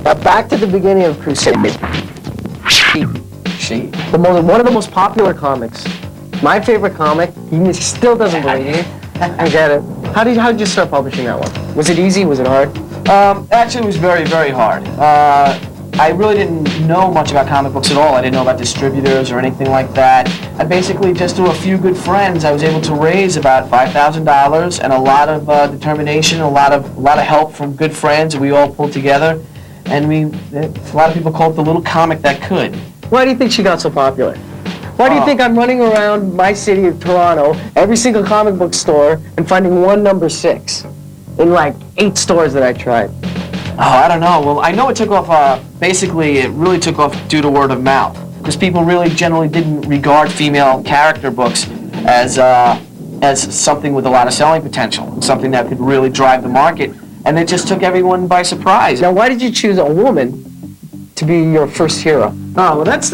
Back to the beginning of Crusade. She? One of the most popular comics. My favorite comic. He still doesn't believe me. I get it. How did you start publishing that one? Was it easy? Was it hard? Actually, it was very, very hard. I really didn't know much about comic books at all. I didn't know about distributors or anything like that. I basically, just through a few good friends, I was able to raise about $5,000 and a lot of determination, a lot of help from good friends. We all pulled together, and a lot of people call it the little comic that could. Why do you think she got so popular? Why do you think I'm running around my city of Toronto, every single comic book store, and finding one number 6 in like 8 stores that I tried? Oh, I don't know. Well, I know it took off, basically it really took off due to word of mouth. Because people really generally didn't regard female character books as something with a lot of selling potential, something that could really drive the market. And it just took everyone by surprise. Now, why did you choose a woman to be your first hero? Oh, well, that's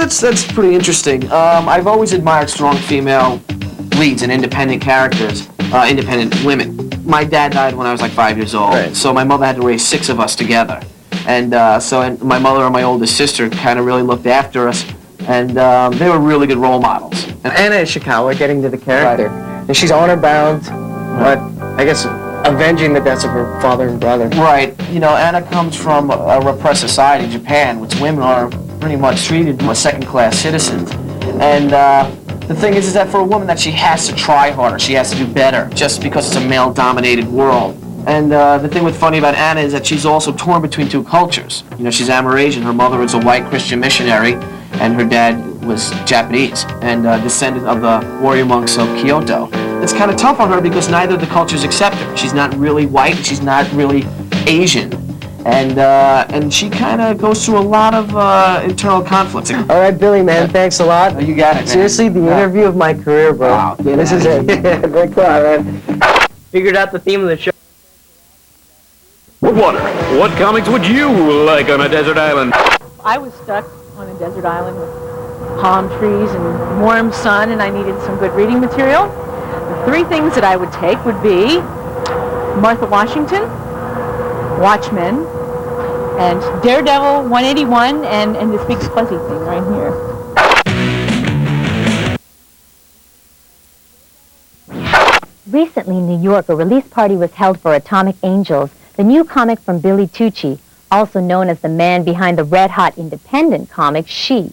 pretty interesting. I've always admired strong female leads and independent characters, independent women. My dad died when I was like 5 years old, right. So my mother had to raise 6 of us together. And my mother and my oldest sister kind of really looked after us, and they were really good role models. And Anna Ishikawa, getting to the character, right. And she's honor-bound, but I guess avenging the deaths of her father and brother. Right. You know, Anna comes from a repressed society, Japan, which women are pretty much treated as second-class citizens. And the thing is that for a woman that she has to try harder, she has to do better, just because it's a male-dominated world. And the thing that's funny about Anna is that she's also torn between 2 cultures. You know, she's Amerasian. Her mother is a white Christian missionary, and her dad was Japanese, and descendant of the warrior monks of Kyoto. It's kind of tough on her because neither of the cultures accept her. She's not really white, and she's not really Asian. And she kind of goes through a lot of internal conflicts. All right, Billy, man, thanks a lot. Oh, you got it, man. Seriously, the interview of my career, bro. Wow. This is it. Thanks a lot, man. Figured out the theme of the show. Water. What comics would you like on a desert island? I was stuck on a desert island with palm trees and warm sun, and I needed some good reading material. The 3 things that I would take would be Martha Washington, Watchmen, and Daredevil 181, and this big fuzzy thing right here. Recently in New York, a release party was held for Atomic Angels, the new comic from Billy Tucci, also known as the man behind the red-hot independent comic, She.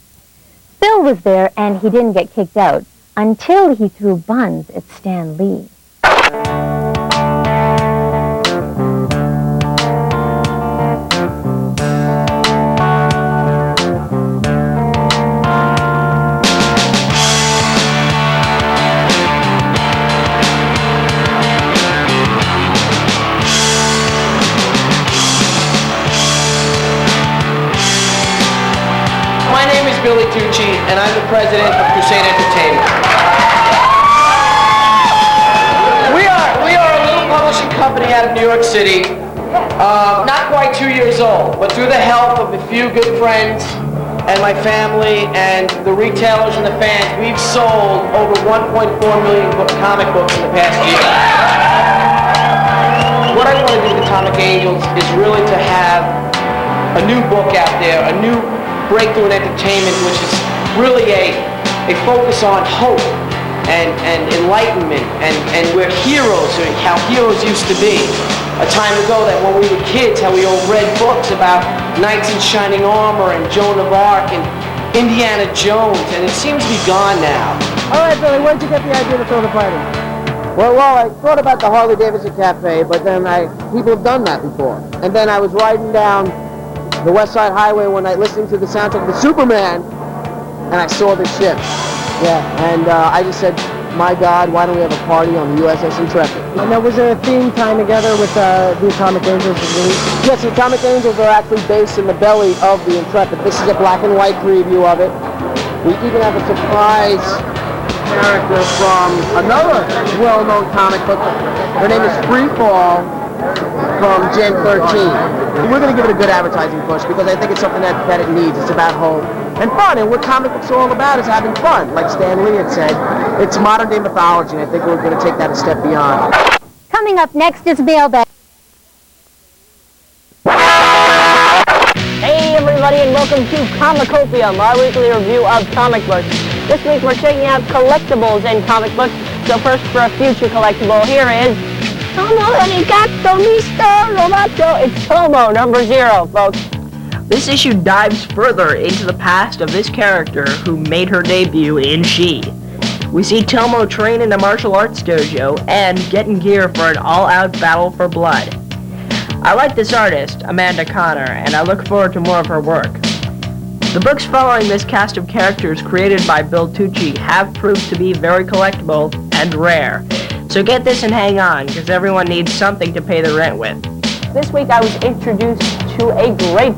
Phil was there, and he didn't get kicked out until he threw buns at Stan Lee. Billy Tucci, and I'm the president of Crusade Entertainment. We are a little publishing company out of New York City, not quite 2 years old, but through the help of a few good friends and my family and the retailers and the fans, we've sold over 1.4 million comic books in the past year. What I want to do with Atomik Angels is really to have a new book out there, a new breakthrough in entertainment, which is really a focus on hope and enlightenment and where heroes, or how heroes used to be. A time ago that when we were kids, how we all read books about knights in shining armor and Joan of Arc and Indiana Jones, and it seems to be gone now. All right, Billy, where'd you get the idea to throw the party? Well, I thought about the Harley-Davidson Cafe, but then people have done that before. And then I was riding down the West Side Highway one night listening to the soundtrack of the Superman, and I saw the ship. Yeah, and I just said, my God, why don't we have a party on the USS Intrepid? And now, was there a theme tying together with the Atomik Angels? Yes, the Atomik Angels are actually based in the belly of the Intrepid. This is a black and white preview of it. We even have a surprise character from another well-known comic book. Her name is Freefall from Gen 13. We're going to give it a good advertising push because I think it's something that it needs. It's about hope and fun, and what comic books are all about is having fun. Like Stan Lee had said, it's modern-day mythology, and I think we're going to take that a step beyond. Coming up next is Mailbag. Hey, welcome to Comicopia, my weekly review of comic books. This week we're checking out collectibles in comic books. So first, for a future collectible, here is Tomoe Arigato Mr. Roboto. It's Tomoe #0, folks. This issue dives further into the past of this character who made her debut in She. We see Tomoe train in a martial arts dojo and get in gear for an all-out battle for blood. I like this artist, Amanda Connor, and I look forward to more of her work. The books following this cast of characters created by Bill Tucci have proved to be very collectible and rare. So get this and hang on, because everyone needs something to pay the rent with. This week I was introduced to a great